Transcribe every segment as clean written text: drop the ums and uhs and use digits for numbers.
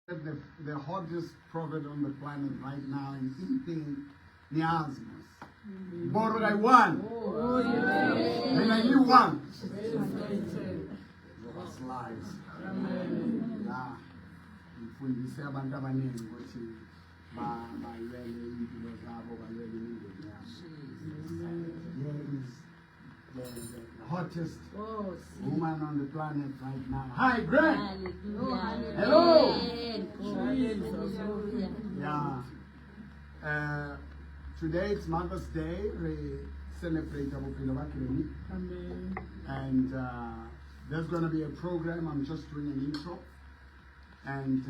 The hottest prophet on the planet right now is eating Niasmus. Borrow I won. And I knew one. Was lies. Yeah. Mfundise abantu abaningi ukuthi balwele impilo zabo balwele imindeni yabo. Here is the hottest woman on the planet right now. Hi, Greg. Hello. Yeah. Today it's Mother's Day. We celebrate Bophelo ba Kreni. And there's going to be a program. I'm just doing an intro. And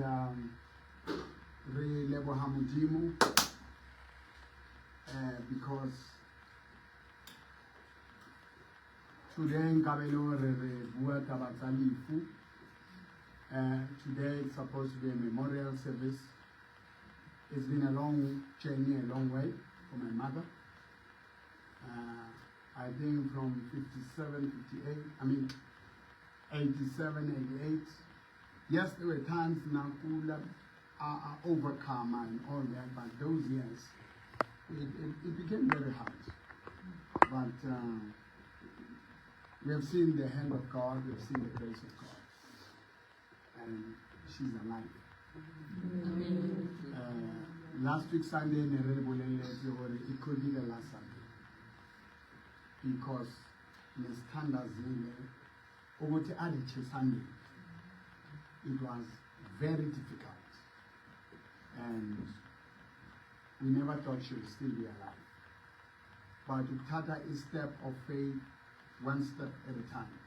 re leboha Modimo because today today it's supposed to be a memorial service. It's been a long journey, a long way for my mother. I think from 57, 58, 87, 88. Yes, there were times Nakula are overcome and all that, but those years, it became very hard. But we have seen the hand of God, we have seen the grace of God. And she's alive. Last week Sunday, it could be the last Sunday. Because Ms. Tandazile, over to Adiche Sunday, it was very difficult. And we never thought she would still be alive. But Tata is step of faith, one step at a time.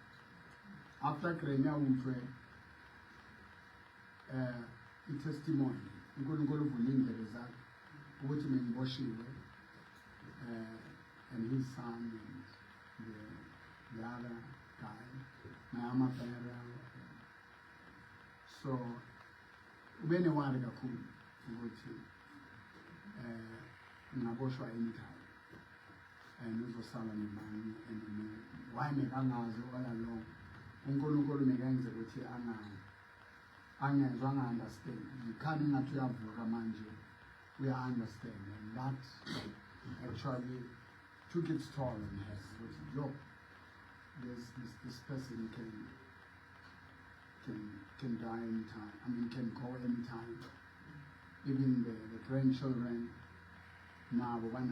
After Krenya Umfre, a testimony, I'm going to go to the result, which means Boshiwe, and his son, and the other guy, my Pera. So, when you want to go to Naboshwa anytime, and this was Solomon man, and why make Angas all along? Uncle Meganza, which Anga understand. You can't not to have Ramanji. We understand, and that actually took its toll on her. Which look, this person can die anytime. Can go anytime. Even the grandchildren now when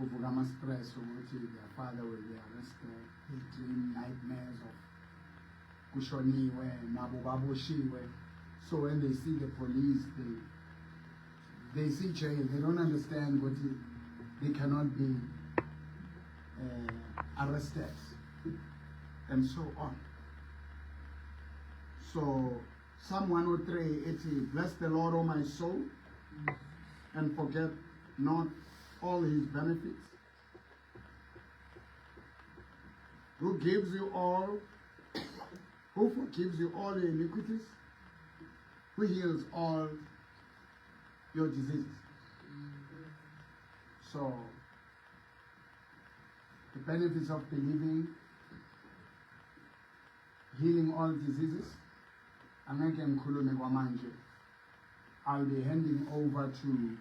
Kuvugama stress or their father will be arrested, his dream nightmares of Kushoniwe, Nabubaboshiwe. So when they see the police, they see jail, they don't understand what they cannot be arrested, and so on. So Psalm 103:80, bless the Lord, O my soul, and forget not all his benefits, who gives you all, who forgives you all your iniquities, who heals all your diseases. So the benefits of believing, healing all diseases. I'll be handing over to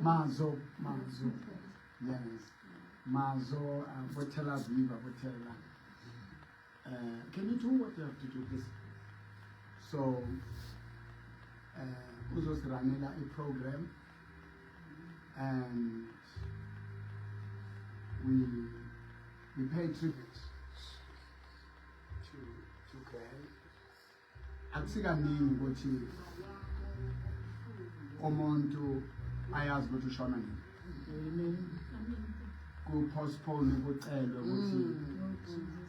Mazo, yes, Mazo, Botella Viva, Botella. Can you do what you have to do, please? So, Uzos Ranela, a program, and we pay tribute to Greg. Akusikamini ukuthi umuntu ayazi ukuthi ushona nini. Ku postpone ukucelwa ukuthi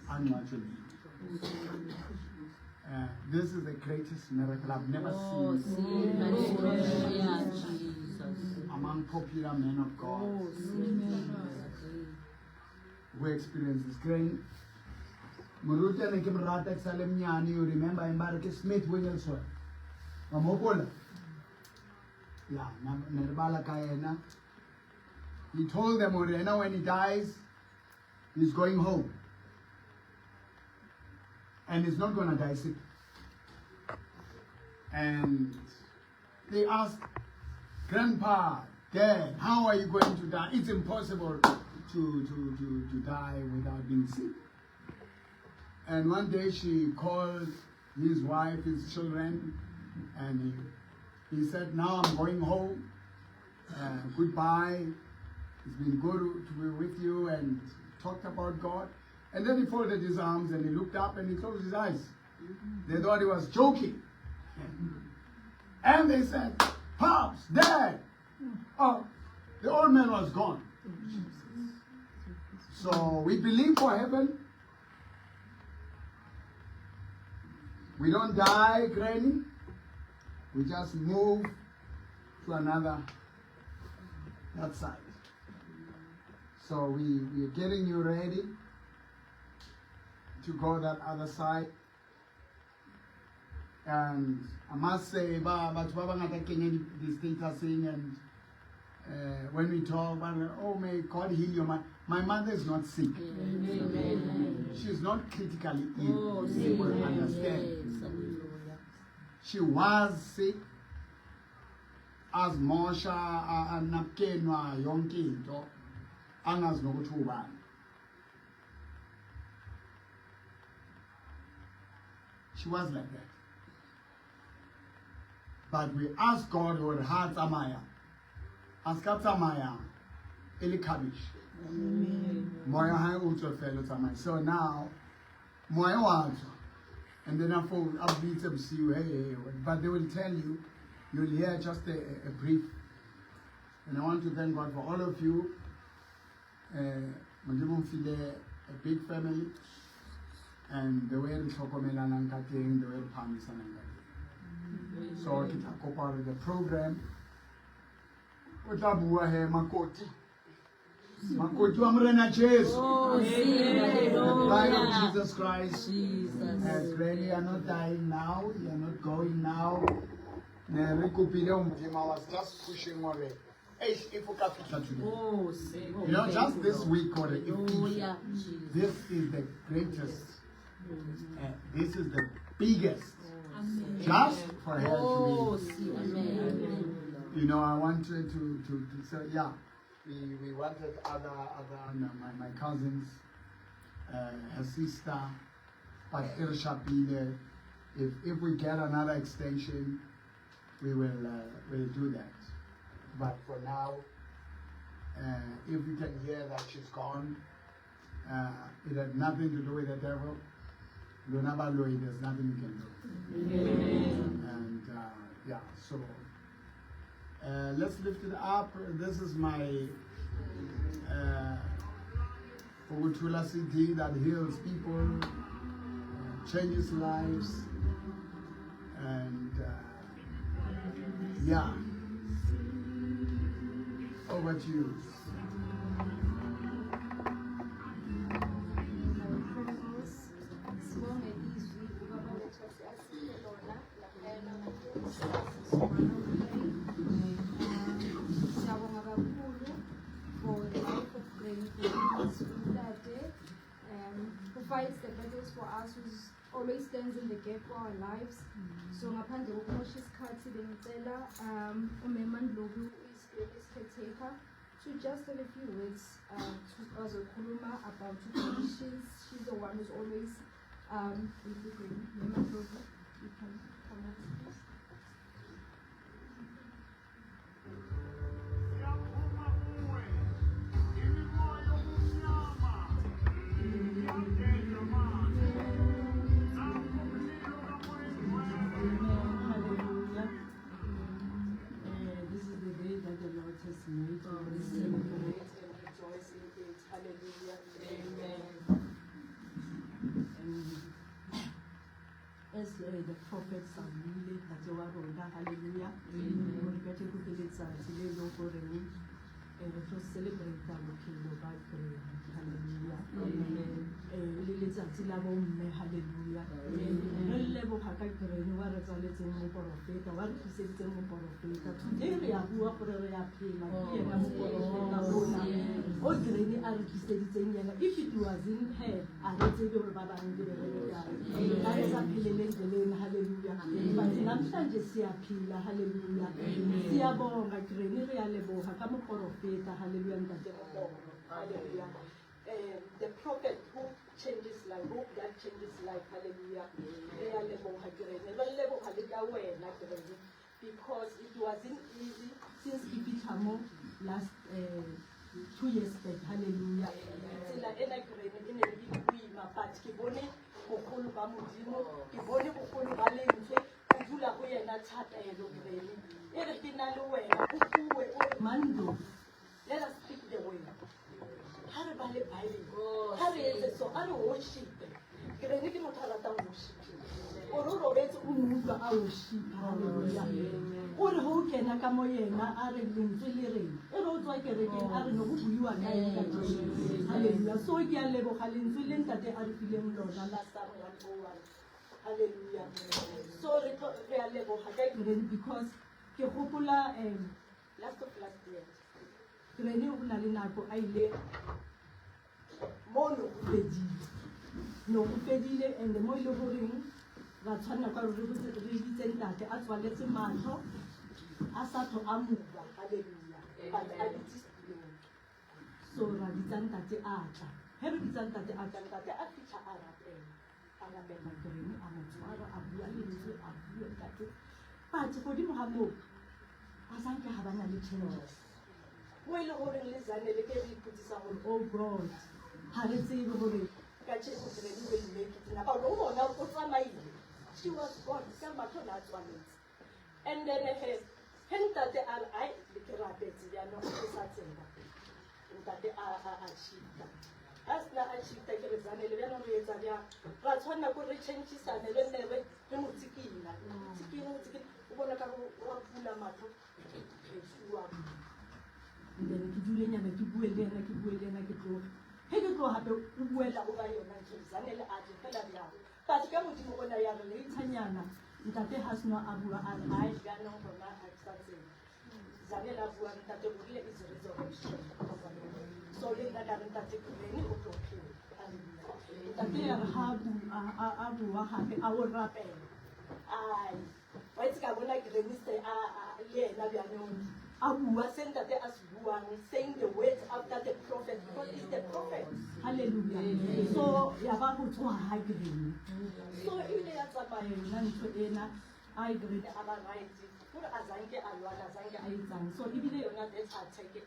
angcwatshwe nini. This is the greatest miracle I've never seen among popular men of God who experience this great. Muruta ne kimrata Salem Nyani, you remember Embark Smith Williamson. Mamokola. Yeah, Nerbala Kayena. He told them already, now when he dies, he's going home. And he's not going to die sick. And they asked, Grandpa, Dad, how are you going to die? It's impossible to die without being sick. And one day she called his wife, his children, and he said, now I'm going home. Goodbye. It's been good to be with you, and talked about God. And then he folded his arms and he looked up and he closed his eyes. They thought he was joking. And they said, Pops, Dad. Oh, the old man was gone. So we believe for heaven. We don't die, Granny. We just move to that side. So we're getting you ready to go that other side. And I must say, the status and when we talk, oh, may God heal your mind. My mother is not sick. Amen. She's not critically ill. They will understand. She was sick. As Mosha anapkenwa yonke into angazi nokuthi ubani. She was like that. But we ask God for heart amaya. Ask Maya, Eli Kabish. Moya hai ultra fellow tamai. So now, Moya was, and then I beat them see you, hey, but they will tell you, you'll hear just a brief. And I want to thank God for all of you. Manjibum file a big family, and the way we talk about Melanankating, the way we Pamisanankating. So kita kopar the program. Utabuwa he makoti. Makoti wa mrena Jesu. The bride of Jesus Christ. As Granny, you are not dying now. You are not going now. I was just pushing already. If you know, just this week already. This is the greatest. This is the biggest. Just for her to be. You know, I wanted to say, yeah, we wanted other my cousins, her sister, but Irshapile. If we get another extension, we will do that. But for now, if we can hear that she's gone, it had nothing to do with the devil. There's nothing we can do. And yeah, so. Let's lift it up. This is my Ogutula CD that heals people, changes lives, and yeah. Over to you. Who fights the battles for us, who always stands in the gap for our lives. So ngaphandle kokumosha isikhathi bengicela uMemandlovu is caretaker to just have a few words to azokhuluma about she's the one who's always with the green. Memandlovu, you can come up please. As the prophets are really hallelujah. We get to celebrate the kingdom by prayer. Hallelujah. Hallelujah. leboga ka kerene wa re tswaletseng moporofeta wa re tliseditseng moporofeta today re ya bua gore re ya phela ke yena moporofeta ona o kerene a re tliseditseng yena if it wasn't her a re tsebe gore ba bang ke bereke kae ka re sa pheleleng deleng halleluja but namhlanje siyaphila halleluja siyabonga kerene re ya leboga ka moporofeta halleluja ntate mokgoro halleluja the prophet who changes life, who God changes life, hallelujah. Because it wasn't easy since Kipitamo last 2 years back, hallelujah. But Kiboni, Kokulu Bamudimo, Kiboni, Kokulu Balense, Kudula, we are not happy, Mando. Let us speak the way. Hare bale Bible. Hare so hare worship. Kereni ki motharata worship. Oro robetse umuntu a worship. Hallelujah. Ore ho kena ka moyena a re lentswe le reng. E re o tswa kerekeng a re no go buiwa ka ena ka Jesu. Hallelujah. So ke a leboga lentswe le ntate a re fileng lona la Psalm 101. Hallelujah. So re a leboga ka kereni because ke gopola last year. Kereni o na le nako a ile mono no upedile and the moilo horing that one of our religion that as well as a manho asato amuva hallelujah but I did so raditan that the ata heritan that the ata that the afita arabe magrini amatwara abuali that but for the mohamo asanke habana le changes well horing lizane le ke re putisa oh God Hallelujah. She was born, and then hence that they are I the rabbits, they are not that they are achieved. As the achieved the Rezan, but when I could change his son, and then they went to Tikina, and then Julian and Kibuel and Kibuel. He could go have a well over your mentions, and but come to when I am late, Tanyana, that has no Abua and I got no from my accent. Zanella Buan that the will is a resurrection. So let that I take many of your that they are Abua happy our rappel. I what's going like the Mr. Abu sent that they asked one saying the words after the prophet because it's the prophet. Hallelujah. So Yababu to high green. So if they are somebody, I agree the other right. Put Azanke and one Azanke Aizan. So if they are not, let's take it.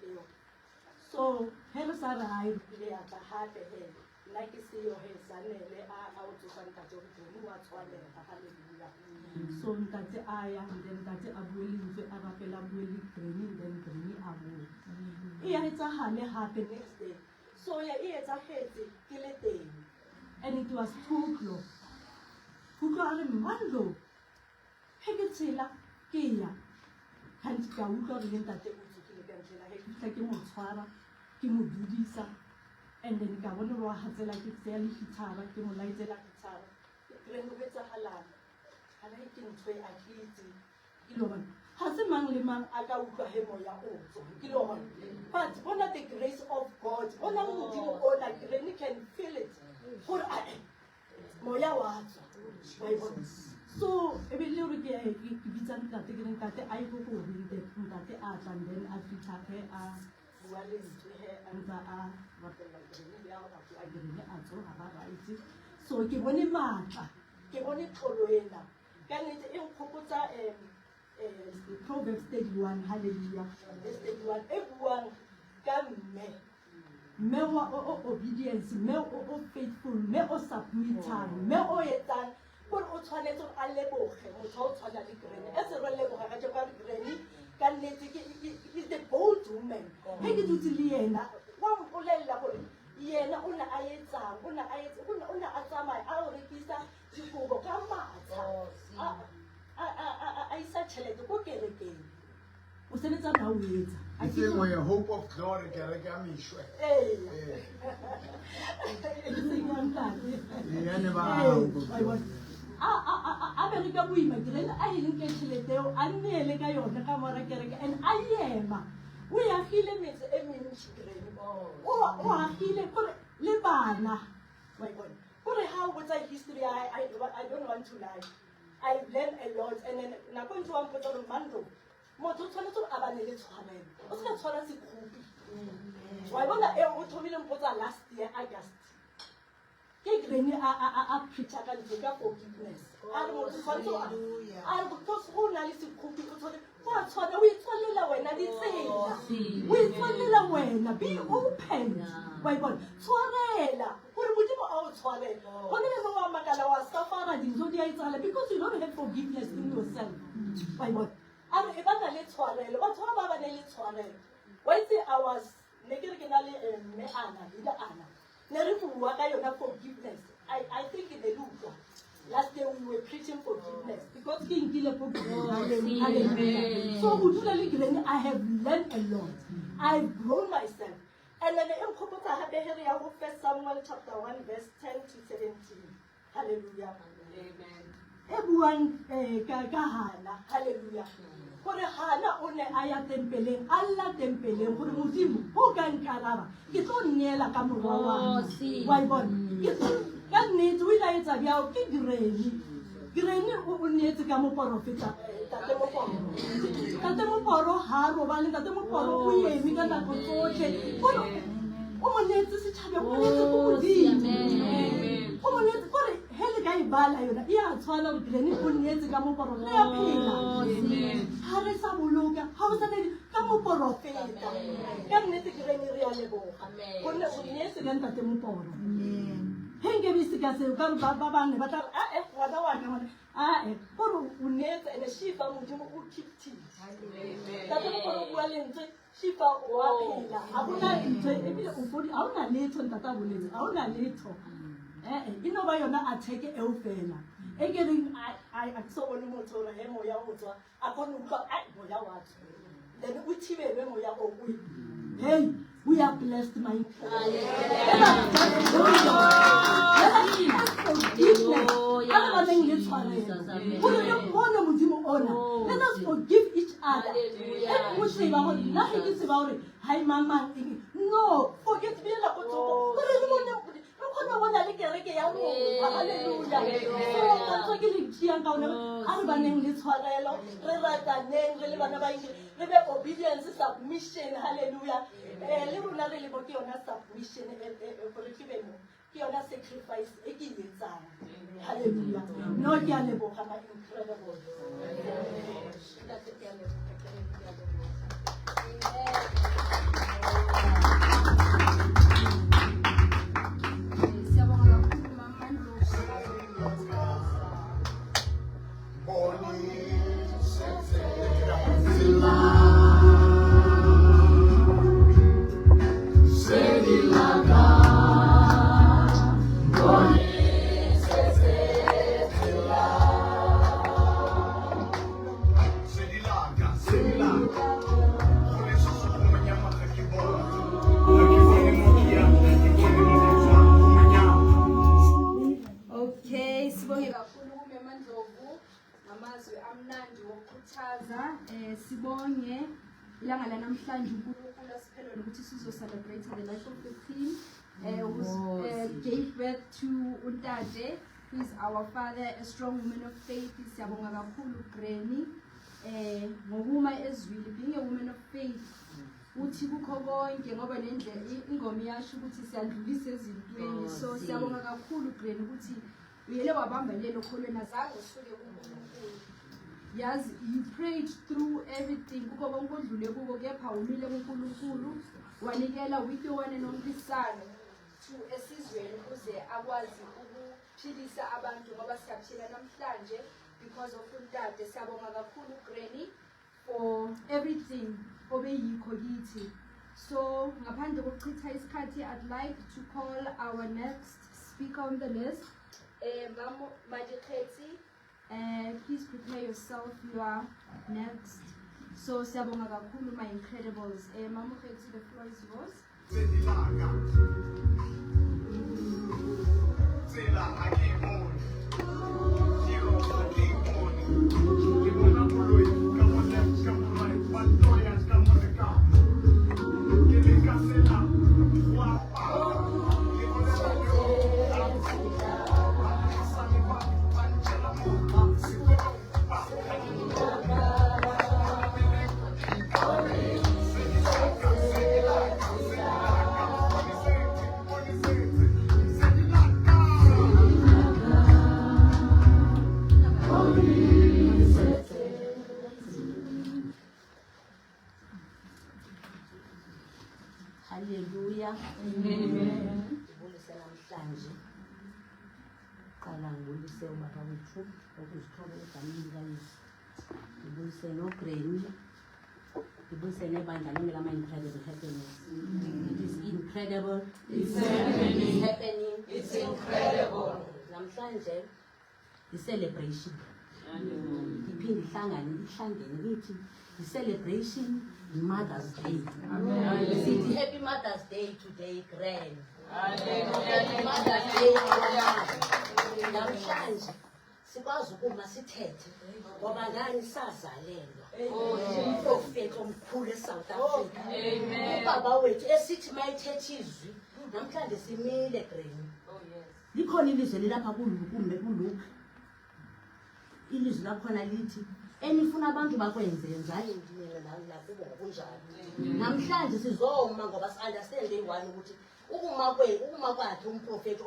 So Hersara, I play at the heart ahead. Like you see your head, son, they are out to Santa Joe, who was one day. Hallelujah. So that's I and then that's a willing to Arapella willing training, then training Abu. Here it's a honey happen next day. So yeah, it's a heady, kill a day. And it was 2 o'clock. Who got a mango? Hegetilla, Kia. Can't go out in that they would take him on Swara, Kimu Dudisa, and then Governor has a like it's fairly guitar, Kimu like the guitar. Renovate a halal. And I think we are easy. Kiloman. Has a man limang agauka hemoya also. Kiloman. But one of the grace of God, one of the all like you can feel it. For Moya was. So, a little bit of Vitan category that I go with the art and then I fit her well into her and what the so, give one in Martha, give one in Toloena. Can it import Proverbs 31, hallelujah. 31, everyone can me obedience, me faithful, me submitting, me etan. But o tshwanetse a leboge motho o tshwana le Granny as a leboga ga tšwa Granny ka nnete is the bold woman ge ke dutse le yena wa mpolelela gore yena o ne a etsang o ne a tsamaya a o rekisa dikobo ka matla a isa tšhelete ko kerekeng o sebetsa na o etsa I think we are hope of glory kereke ya mešwe bereka boima Green a e nke tšhelete eo a nneele ka yona ka mora kereke and a ema o e agile metse e mentši Green o agile kore le bana wa e bona kore ha o botsa history I don't want to lie I've learned a lot and then nako ntse wa mpotsa gore mando motho o tshwanetse gore a bane le tshwanelo o se ka tshwara sekhupi wa e bona eo o thomile mpotsa last year August ke Green a preacher ka ntse ka forgiveness a re motho tshwanetse a re because go na le sekhupi o tshwane wa tshwana o itswalela wena ditsela o itswalela wena be open wa e bona tshwarela gore modimo a o tshwarela go ne le mongwe wa makala wa safara dintho di a etsagala because you don't have forgiveness in yourself wa e bona a re e ba na le tshwarelo batho ba ba ne le tshwarelo wa itse I was ne ke re ke na le mme Ana le Ana ne re bua ka yona forgiveness I think in the Luka last day we were preaching forgiveness because ke nkile forgiveness so go dula le Green I have learned a lot I've grown myself and then in kopotsa ha behere ya go First Samuel chapter 1 verse 10 to 17 hallelujah amen e buang ka Hana hallelujah gore Hana o ne a ya tempeleng alla tempeleng gore modimo o ka nkaraba ke tlo nnela ka morwa wa e bona ke ka nnete o ila etsa bjao ke Green o nnetse ka moprofeta tate moporo ha roba le tate moporo o eme ka nako tsotlhe o mo netse setšhabeng o netse go modimo o mo netse gore hele ka e bala yona e a tshwana gore Green o nnetse ka moprofeta ya phela ha re sa boloka ha o sa ne ka moprofeta ka nnete Green re a leboga gonne o nnetse ka tate moporo henge bise ka se ka ba bang ba tla ngwana wa ka gore o nnetse ene shifa modimo o keep tate moporo bua lentswe shifa wa phela ha bona ntho ebile o bodi ha ona letho ntata boletse ha ona letho ino ba yona attack e o fela e ke reng I so bone motho re he moya o tswa a kone utlwa moya wa tswa then o thibelwe moya o o hey we are blessed my let us forgive each other hi mama no forget me la go bona le kereke ya mo hallelujah so ke le tšea ka ona a re baneng le tshwarelo re rataneng re le bana ba eng re be obedience submission hallelujah le rona re le bo ke yona submission gore ke be mo ke yona sacrifice e ke etsang hallelujah no ke a leboga ma incredible sibonge ilanga lanamhlanje uNkulunkulu asiphele nokuthi sizo celebrate the life of the queen who gave birth to uNtate who is our father a strong woman of faith siyabonga kakhulu Granny ngokuma ezwili being a woman of faith uthi kukho konke ngoba nendlela ingoma yasho ukuthi siyandlulisa ezintweni so siyabonga kakhulu Granny ukuthi uyele wabambelela okholweni azange usuke kuNkulunkulu. Yes, you prayed through everything. Kuko konke odlule kuko kepha umile kuNkulunkulu wanikela with your one and only son to esizweni ukuze akwazi ukuphilisa abantu ngoba siyaphila namhlanje because of uNtate. Siyabonga kakhulu Granny for everything obeyikho kithi. So ngaphandle kokuchitha isikhathi I'd like to call our next speaker on the list. Mama Madikhetsi, please prepare yourself, you are next. So siyabonga kakhulu my incredibles. Mama Khetsi, the floor is yours. Say Ngibulise namhlanje. Qala ngibulise ubaba wethu okuzithola egameni likaYesu. Ngibulise noGranny. Ngibulise nebandla lonke lama-Incredible Happiness. It is incredible. It's happening. It's happening. It's incredible. Namhlanje i-celebration. Iphinde ihlangene lithi i-celebration Mother's Day. Sithi happy Mother's Day today, Gran. Happy Mother's Day. Namhlanje sikwazi ukuma sithethe ngoba ngani sazalelwa umprofeti omkhulu eSouth Africa. Ubaba wethu esithi mayithethe izwi namhlanje simile Gran. Likhona ilizwe lelapha kulokhu ilizwi lakhona lithi enifuna abantu bakwenze yenzani indlela nakubo ngokunjalo. Namhlanje sizoma ngoba si-understand eyi-one ukuthi ukuma kwakhe umprofeti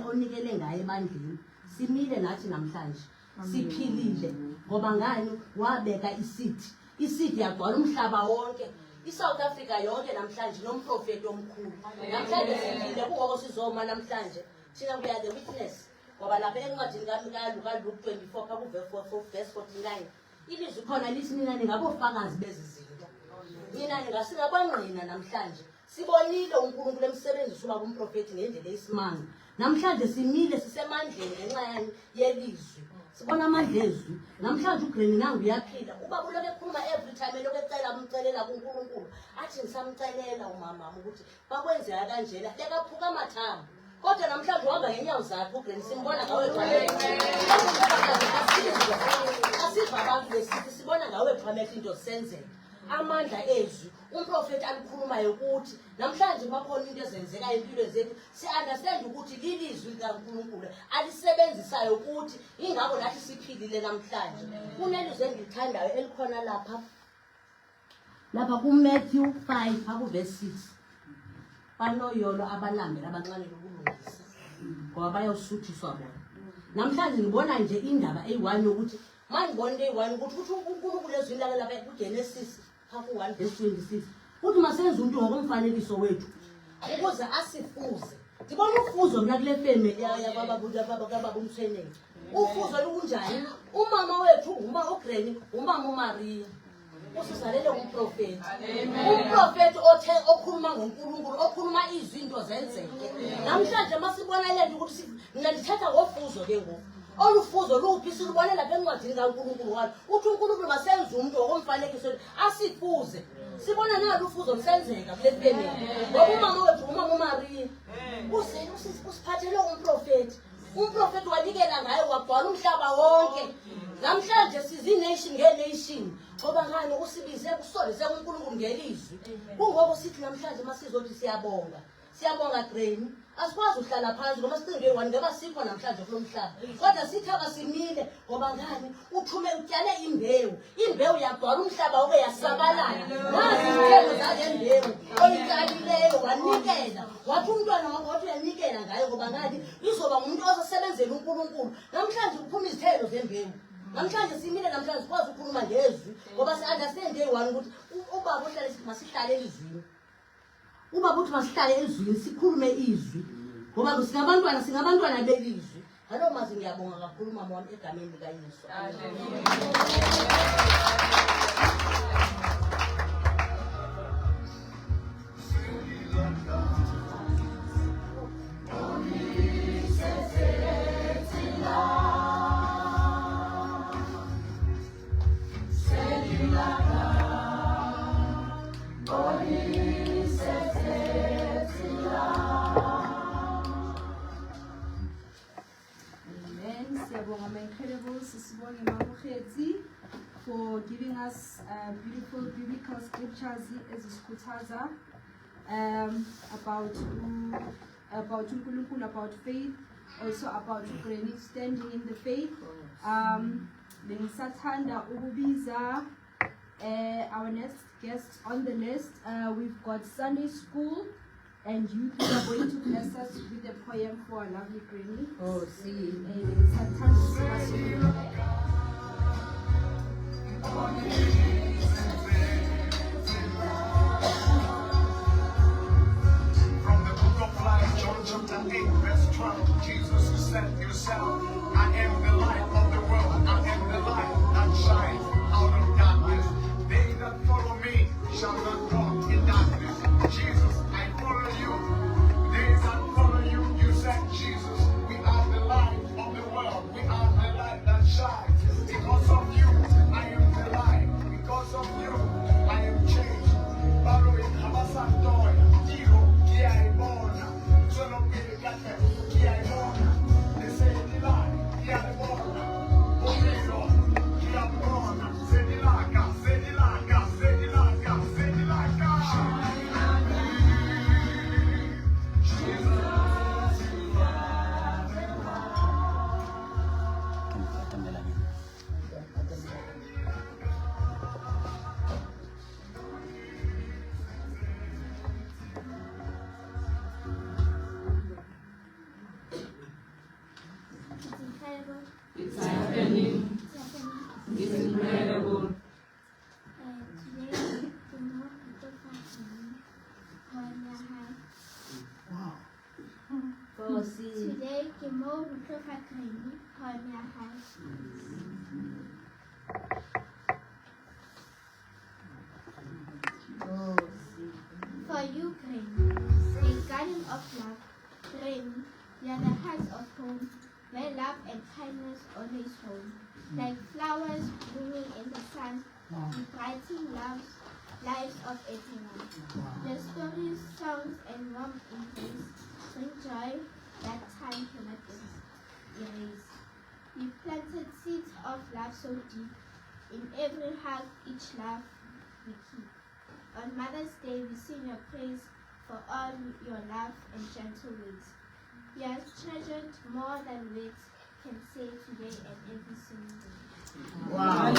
onikele ngaye ebandleni simile nathi namhlanje siphilile ngoba ngani wabeka isidi yagcwala umhlaba wonke iSouth Africa yonke namhlanje nomprofeti omkhulu. Namhlanje siphilile kungoko sizoma namhlanje thina we are the witness ngoba lapha encwadini kaLuke 24 verse 49 ilizwi khona lithi nina ningabofakazi bezizinto. Nina ningasingabangqina namhlanje sibonile uNkulunkulu emsebenzisa uba kumprofeti ngendlela eyisimanga. Namhlanje simile sisemandleni ngenxa yelizwi. Sibona amandla ezwi. Namhlanje uGranny nangu uyaphila. Ubaba uloke ekhuluma every time eloke umcelela kuNkulunkulu. Athi ngisamcelela umama ukuthi bakwenzeka kanjena lekaphuka amathambo. Kodwa namhlanje uhamba ngenyawo zakhe uGranny simbona ngawe asiva abantu besithi sibona ngawe Xhwameka into senzeka. Amandla ezwi umprofeti alikhulumayo ukuthi namhlanje bakhona into ezenzeka empilweni zethu si-understand ukuthi lilizwi likaNkulunkulu alisebenzisayo ukuthi ingakho nathi siphilile namhlanje. Kunelizwi engilithandayo elikhona lapha kuMatthew 5 akuverse 6 banoyolo abalambela abancane lokulungisa ngoba bayawusuthiswa bona. Namhlanje ngibona nje indaba eyi-1 yokuthi mangibona into eyi-1 ukuthi uNkulunkulu ezwini lakhe lapha kuGenesis 1 verse 26 uthi masenze umuntu ngokomfanekiso wethu ukuze asifuze. Ngibona ufuzo mina kule family yababa umthwenele. Ufuzo lukunjani? Umama wethu uGranny umama uMaria usizalele umprofeti. Umprofeti okhuluma ngoNkulunkulu okhuluma izwi into zenzeke. Namhlanje masibona lento ukuthi mina ndithatha ngofuzo ke ngoku. Olufuzo luphi silubone lapha encwadini kaNkulunkulu walo uthi uNkulunkulu masenze umuntu ngokomfanekiso asifuze. Sibona nalo ufuzo lusenzeka kule family ngoba umama wethu umama uMaria usiphathele umprofeti. Umprofeti wanikela ngaye wagcwala umhlaba wonke. Namhlanje sizi-nation nge-nation ngoba ngani usibize kusolise uNkulunkulu ngelizwi. Kungoko sithi namhlanje masizothi siyabonga Granny. Asikwazi uhlala phansi ngoba sicinge eyi-1 ngoba sikho namhlanje kulo mhlaba. Kodwa sithi abasimile ngoba ngani utyale imbewu yagcwala umhlaba ube yasabalala. Nazi izithelo zale mbewu oyityalileyo wanikela. Wathi umntwana wakho wathi uyanikela ngayo ngoba ngani izoba ngumuntu ozosebenzela uNkulunkulu. Namhlanje kuphuma izithelo zembewu. Namhlanje simile namhlanje sikwazi ukukhuluma ngezwi ngoba si-understand eyi-1 ukuthi ubaba uhlale masihlale elizwini. Ubaba uthi masihlale elizwini sikhulume izwi ngoba singabantwana belizwi. Halo mazi ngiyabonga kakhulu mama wami egameni likaYesu. For giving us beautiful biblical scriptures as iskutaza about uNkulunkulu, about faith, also about Granny standing in the faith. Bengisathanda ukubiza our next guest on the list. We've got Sunday school and youth who are going to bless us with a poem for our lovely Granny. Oh, see. 12, Jesus, you said yourself, I am the light of the world. I am the light that shines out of darkness. They that follow me shall not walk in darkness. Jesus, I follow you. They that follow you, you said, Jesus, we are the light of the world. We are the light that shines. Because of you, I am the light. Because of you, I am changed. Following Habasandoya, Tiro, Kiaibona, Son of Gate, Kiaibona, they say the light, Kiaibona, Omero, Kiaibona, Sedilaka, Sedilaka, Sedilaka, Sedilaka. It's happening. It's incredible. Today, Kimo Rutofakrini, Honya High. For you, Granny, a garden of love, Granny, you are the heart of home, where love and kindness always home. Like flowers blooming in the sun, you brighten lives of everyone. The stories, songs, and warm embrace bring joy that time cannot erase. You planted seeds of love so deep, in every heart each love we keep. On Mother's Day we sing your praise for all your love and gentle ways. You are treasured more than words can say today and every single day. Wow.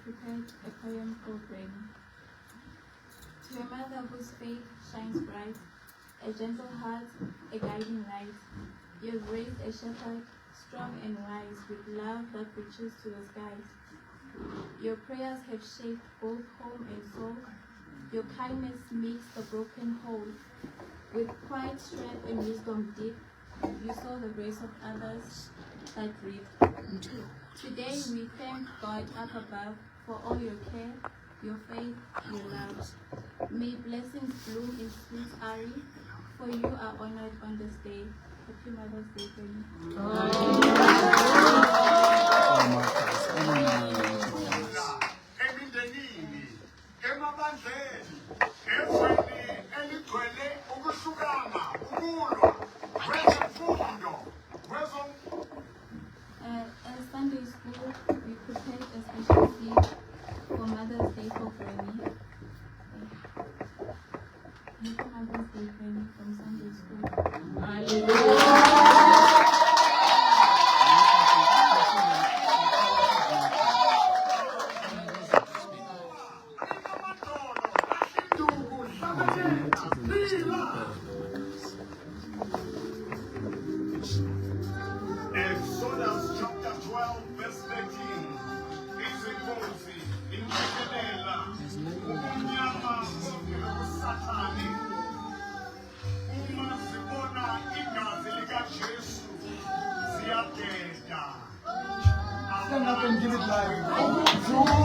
Prepared a poem called Rain. To a mother whose faith shines bright, a gentle heart, a guiding light, you've raised a shepherd, strong and wise, with love that reaches to the skies. Your prayers have shaped both home and soul. Your kindness makes the broken whole. With quiet strength and wisdom deep, you saw the grace of others that breathe. Today we thank God up above for all your care, your faith, your love. May blessings bloom in sweet Ari, for you are honored on this day. Happy Mother's Day, Granny. At Sunday school, we prepared a special feast for Mother's Day for Granny. Happy Mother's Day, Granny, from Sunday school. Hallelujah. Exodus chapter 12, verse 13. Izinkosi, inkekelela, unyama satani. Uma zibona igazi likaJesu ziyageda. Stand up and give it live.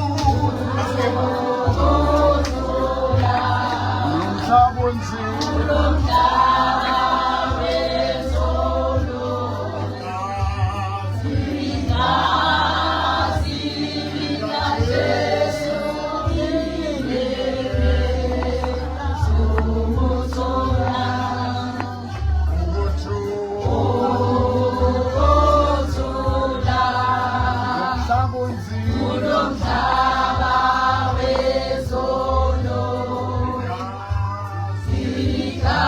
Sika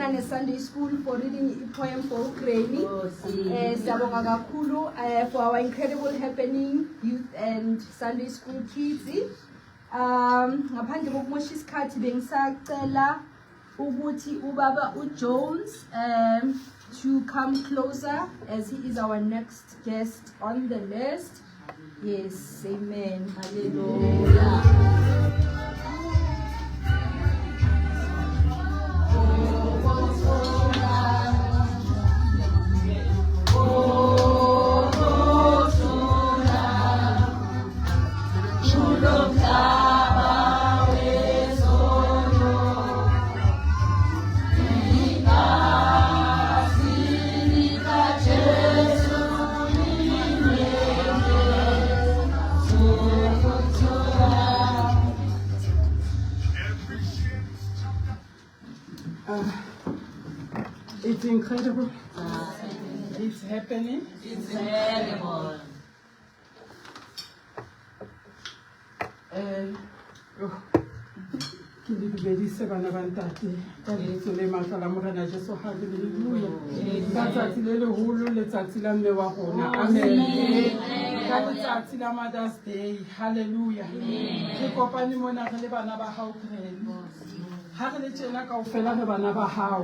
siyabongana ne-Sunday School for reading a poem for Ukraine. Siyabonga kakhulu for our incredible happening youth and Sunday School kids. Ngaphandle kokumosha isikhathi bengisacela ukuthi ubaba uJones to come closer as he is our next guest on the list. Yes, amen. Hallelujah. It's incredible. It's happening. It's terrible. Ke le dumedise bana ba ntate ka letso le matla la Morena Jesu. Haleluya. Ka tsatsi le leholo, letsatsi la mme wa rona. Amen. Ka letsatsi la Mother's Day. Haleluya. Re kopane mona re le bana ba hao Krene. Ha re le tjena kaofela re bana ba hao.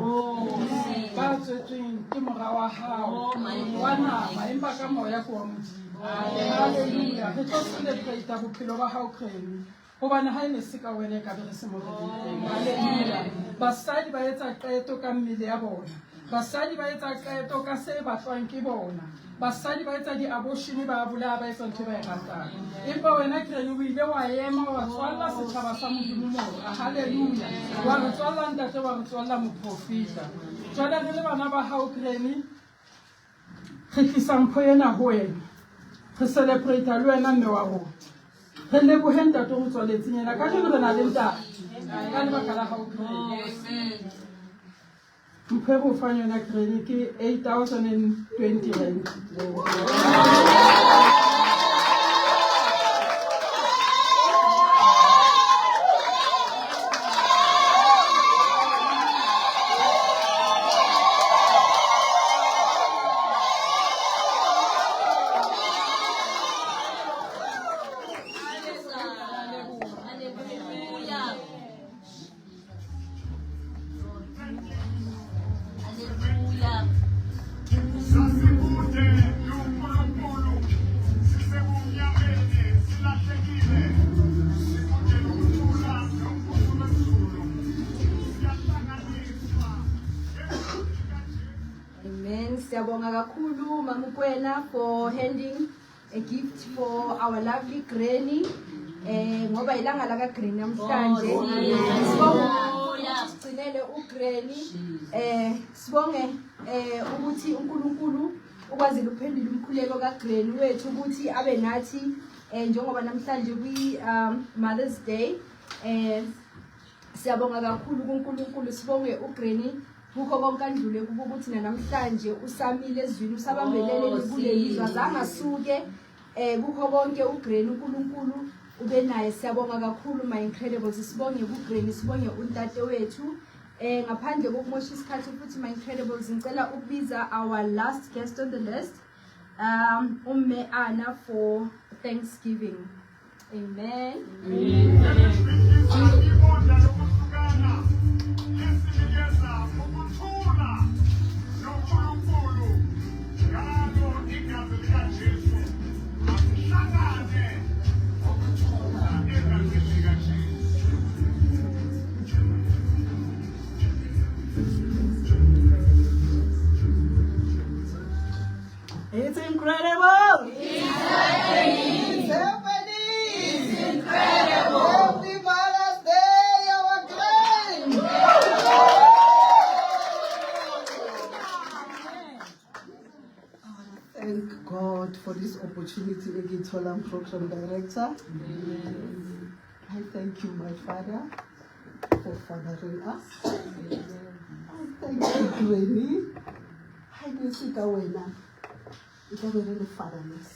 Ba tswetsweng ke mora wa hao. Wa nama empa ka moya ko wa Modimo. Haleluya. Re tlo celebrate bophelo ba hao Krene. Hobane ha ene se ka wena ka be re se mo teng. Haleluya. Basadi ba etsa qeto ka mmele ya bona. Basadi ba etsa qeto ka se batlwang ke bona. Basadi ba etsa di-abortion ba bolaya ba etsa ntho ba e ratang. Empa wena Krene o ile wa ema wa tswalla setjhaba sa Modimo mora. Haleluya. Wa re tswalla ntate, wa re tswalla moprofeta. Jwale re le bana ba hao Krene, re tlisa mpho ena ho wena. Re celebrate le wena mme wa rona. Re lebohe ntate o tswaletseng yena ka jeno re na le ntate ka lebaka la hao Krene. Mpho e re o fang yona Krene ke 8,020 rand. Siyabonga kakhulu Mama Kwena for handing a gift for our lovely Granny. Ngoba ilanga la ka Granny namhlanje. Sigcinele uGranny. Sibonge ukuthi uNkulunkulu ukwazile ukuphendula umkhuleko ka Granny wethu ukuthi abe nathi njengoba namhlanje kwi Mother's Day. Siyabonga kakhulu kuNkulunkulu, sibonge uGranny kukho konke andlule kuba ukuthi namhlanje usamile ezwini, usabambelele kuleli azange asuke kukho konke uGranny uNkulunkulu ube naye. Siyabonga kakhulu my incredibles, sibonge kuGranny, sibonge untate wethu. Ngaphandle kokumosha isikhathi futhi my incredibles ngicela ukubiza our last guest on the list, umme Anna for Thanksgiving. Amen. It's incredible. It's happening. It's happening. It's incredible. Happy Mother's Day, our Krene. Thank God for this opportunity, Egitolam Program Director. I thank you, my Father, for fathering us. I thank you, Granny. I bless you, Kawena. It was really fatherless.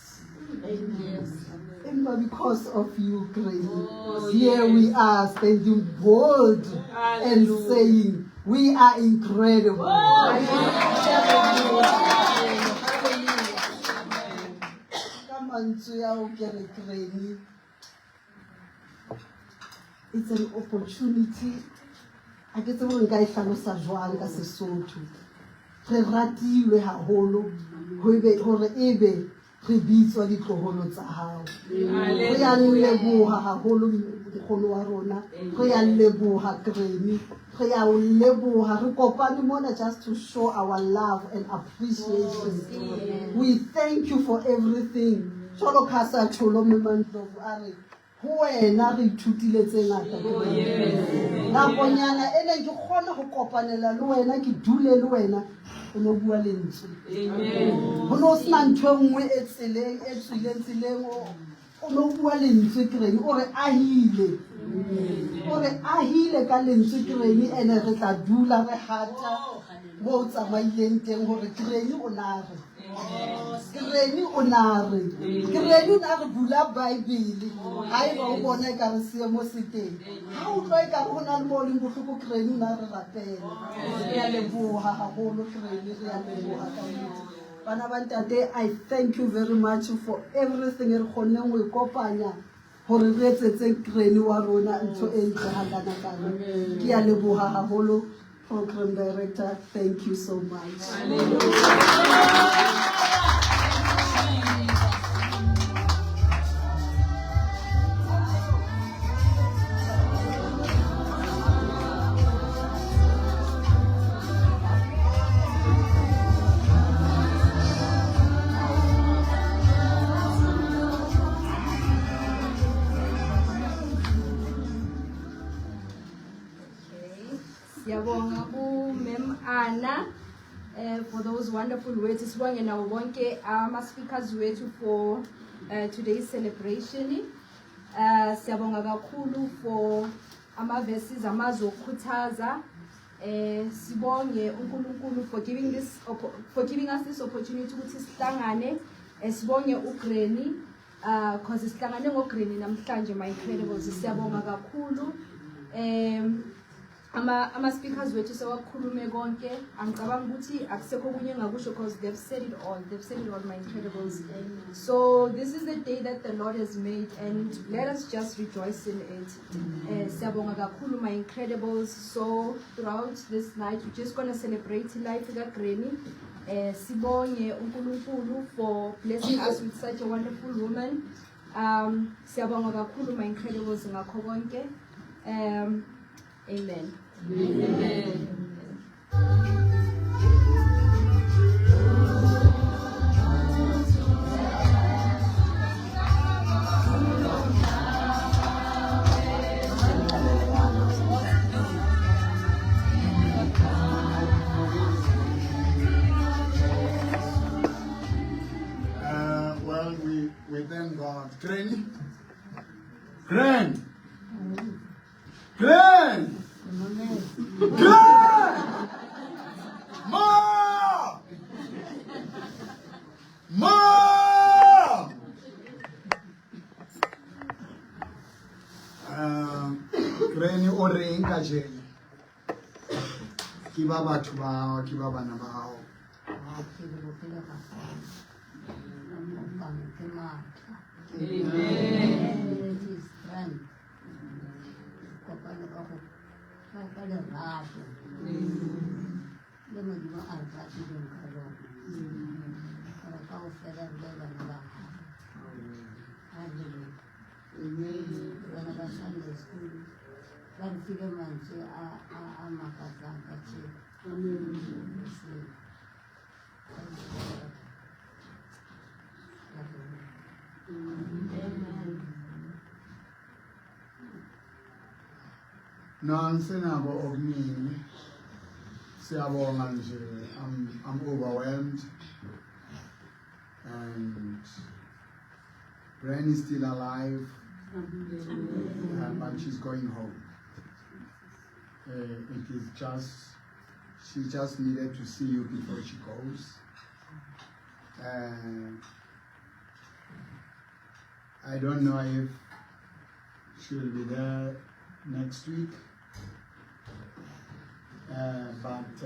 And because of you, Granny, here we are standing bold and saying, We are incredible. Come on, it's an opportunity. I get the one guy hlalosa jwang ka Sesotho. Re ratilwe haholo hore ebe re bitswa ditloholo tsa hao. Re a leboha haholo mogolo wa rona. Re a leboha Granny. Re a leboha. Re kopane mona just to show our love and appreciation. We thank you for everything. Jwalo ka sa tsholo Mmemandlovu a re ho wena re ithutile tse ngata. Nakonyana ene ke kgona ho kopanela le wena ke dule le wena o no bua lentswe. Ho no sna ntho nngwe e tswileng o no bua lentswe Granny o re ahile. O re ahile ka lentswe Granny ene re tla dula re hata mo tsamaileng teng hore Granny o nare. Granny o nare. Granny o nare bula Bible. Haeba o bona e ka re seemo se teng. Ha o tlo e ka go na le mo leng bohloko Granny o nare rapela. Re a leboha haholo Granny, re a leboha ka nnete. Bana ba ntate, I thank you very much for everything e re kgonneng go ikopanya hore re etsetse Granny wa rona ntho e ntle hakana kana. Ke a leboha haholo Program Director, thank you so much. Siyabonga Mem Anna for those wonderful words. Sibonge nawo bonke ama-speakers wethu for today's celebration. Siyabonga kakhulu for ama-verses amazokhuthaza. Sibonge uNkulunkulu for giving us this opportunity ukuthi sihlangane. Sibonge uGranny because sihlangane ngoGranny namhlanje my incredibles. Siyabonga kakhulu. Ama-speakers wethu sewakhulume konke angicabanga ukuthi akusekho kunye engakusho because they've said it all my incredibles. So this is the day that the Lord has made and let us just rejoice in it. Siyabonga kakhulu my incredibles. So throughout this night we're just going to celebrate life with Granny. Sibonge uNkulunkulu for blessing us with such a wonderful woman. Siyabonga kakhulu my incredibles ngakho konke. Amen. Amen. Well, we thank God. Granny? Granny! Granny! Granny! Mom! Mom! Granny o reng ka jele? Ke ba batho ba ke ba bana ba hao. Nansinabo okuningi. Siyabonga nje. I'm overwhelmed. And Granny is still alive. But she's going home. It is just, she just needed to see you before she goes. I don't know if she will be there next week. But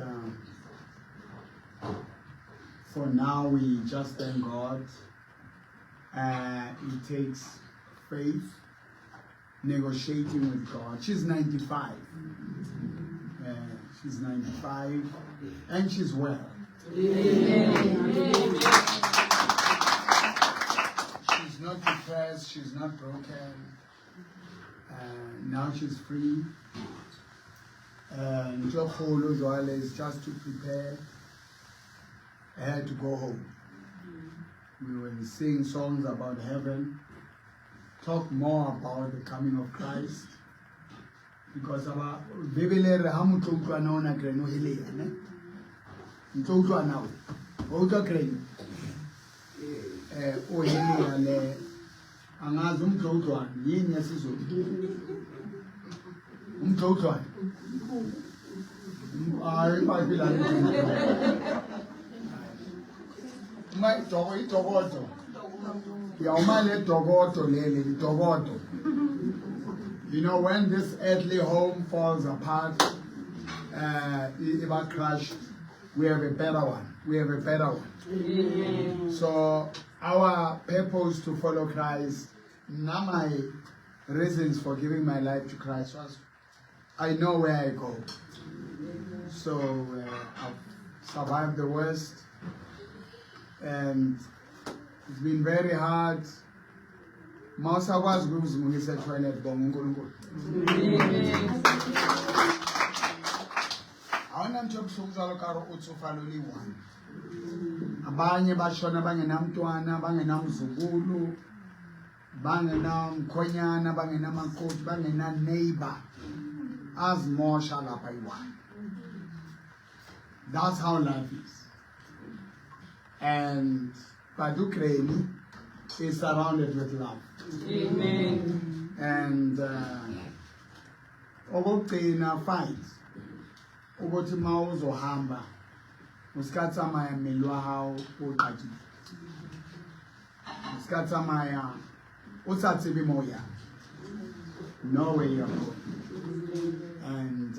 for now, we just thank God. It takes faith, negotiating with God. She's 95. She's 95, and she's well. She's not depressed, she's not broken. Now she's free. And Joholo is just to prepare her to go home. We will sing songs about heaven, talk more about the coming of Christ. Because our Bible Hamutu no na greno hele ne. Ntoto now. Oga greno. O hele ale angazi umtoto yini yasizo. Umtoto. Ay babila. My togoto. Ya umale togoto lele togoto. You know, when this earthly home falls apart, it crashed, we have a better one. We have a better one. So our purpose to follow Christ, now my reasons for giving my life to Christ was, I know where I go. So I've survived the worst, and it's been very hard. Mausa was groups mungisa toilet bongo. Awona mthobo sokuzalwa karo utsofaloli one. Abanye bashona bangenamntwana, bangenamzukulu, bangenamkhonyana, bangenamakoti, bangena neighbor. Azimosha lapha iwani. That's how life is. And Padukreini is surrounded with love. Amen. And okugcina fight ukuthi mawuzohamba usikhatsamaya milwa hawo uqathi usikhatsamaya utsatsibe moya know where you're going. And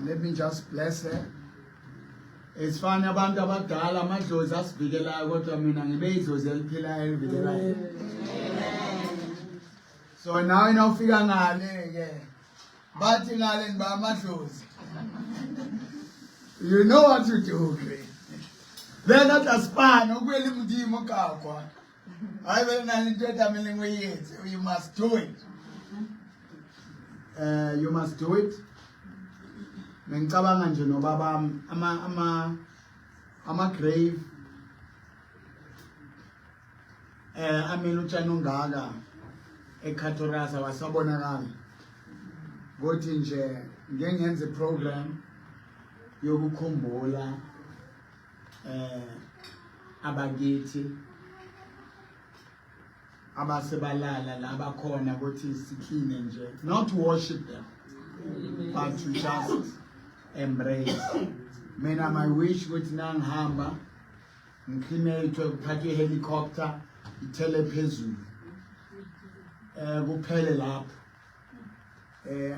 let me just bless her. It's fun abantu abadala amadlozi asivikelayo kodwa mina ngibe idlozi eliphilayo elivikelayo. So now inofika ngale ke bathi ngale ngiba amadlozi. You know what to do, great. Then at a span okweli mdimo kakwa. Hayi wena into etamele ngoyenze, you must do it. You must do it. Ngicabanga nje nobaba ama grave amele utshani ongaka eKhatorasa wasabonakala ngothi nje ngeke ngenze program yokukhumbula abakithi abasebalala la bakhona ukuthi sikhine nje, not to worship them, but to just embrace. Mina my wish ukuthi nangihamba ngikhimethwe kuphathwe helicopter ithele phezulu kuphele lapho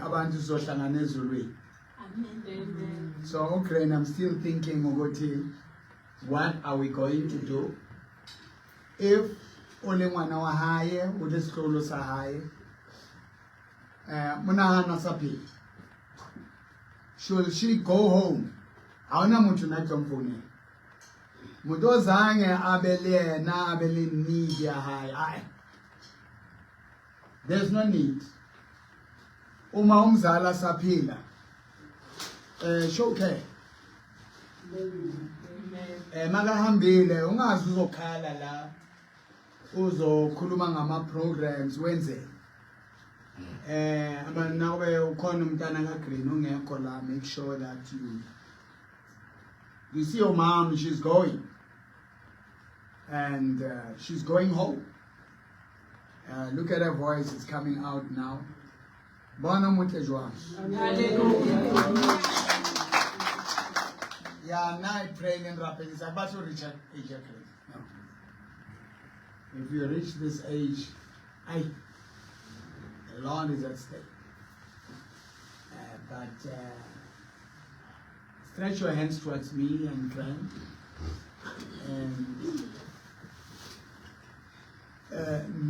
abantu sizohlangana ezulwini. So okay, and I'm still thinking ukuthi what are we going to do if ole ngwana wa haye o le sekolo sa haye monahana sa phela. Should she go home? Awuna muntu na jomfone. Mudo zange abele na abele need ya hayi. There's no need. Uma umzala saphila. Showke. Makahambile ungazi uzokhala la. Uzokhuluma ngama programs wenze. Now ukhona umntana kaGreen ungekho la, make sure that you see your mom, she's going, and she's going home. Look at her voice, it's coming out now. Bona mutejwa. Yeah, now I pray in rapid. It's about to reach age. No. If you reach this age, the Lord is at stake. But stretch your hands towards me and climb. And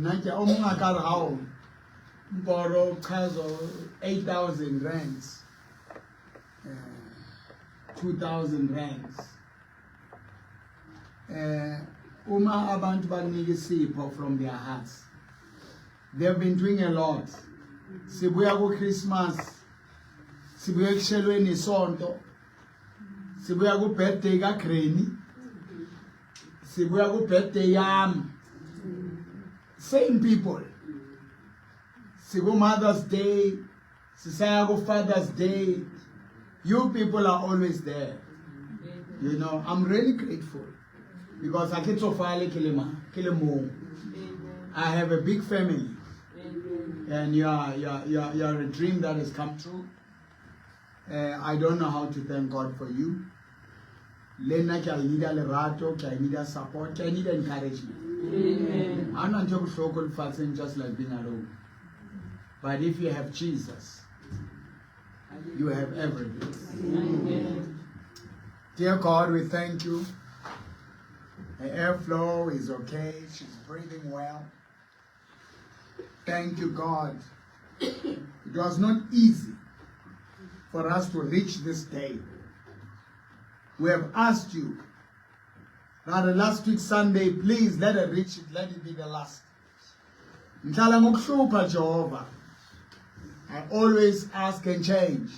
Naja Omungakar how borrow Kazo 8,000 rands, 2,000 rands. Uma abantu banika isipho from their hearts. They've been doing a lot. Sibuya ku Christmas, sibuya kushelweni isonto, sibuya ku birthday ka Granny, sibuya ku birthday yami. Same people. Sibu Mother's Day, sisaya ku Father's Day. You people are always there. You know, I'm really grateful because I get so far Kilimo. I have a big family, and you are a dream that has come true. I don't know how to thank God for you. Lena, I need a lerato, I need a support, I need encouragement. I'm not just like being alone. But if you have Jesus, you have everything. Dear God, we thank you. The airflow is okay. She's breathing well. Thank you, God. It was not easy for us to reach this day. We have asked you that last week Sunday, please let her reach it. Let it be the last. Jehovah. I always ask and change.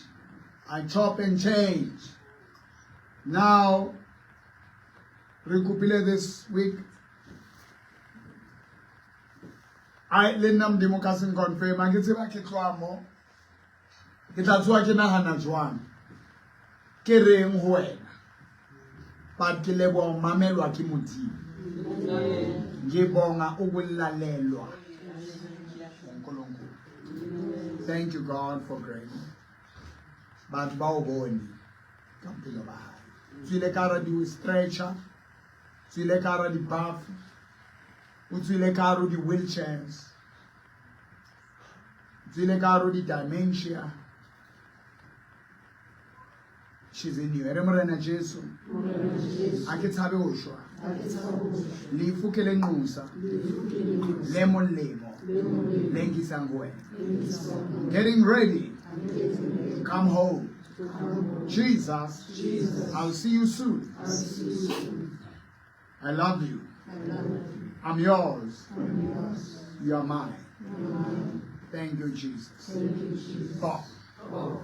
I chop and change. Now, recupile this week. I lenam democracy confirm. I get se ba ke tloamo. Ke tla tswa ke nagana jwang. Ke reng ho wena. But ke lebo mamelwa ke Modimo. Ngibonga ukulalelwa. Thank you, God, for grace. But bawuboni kampilo ba hayi. Tswile kara di stretcher, tswile kara di buff, utswile kara di wheelchairs, tswile kara di dementia. She's in you. Eremorena Jesu. Akitsabe ushwa. Lifu ke lenqusa. Lemon lemo. Lengisa ngwena. Getting ready. Come home. Jesus. I'll see you soon. I love you. I'm yours. You are mine. Thank you, Jesus. Oh.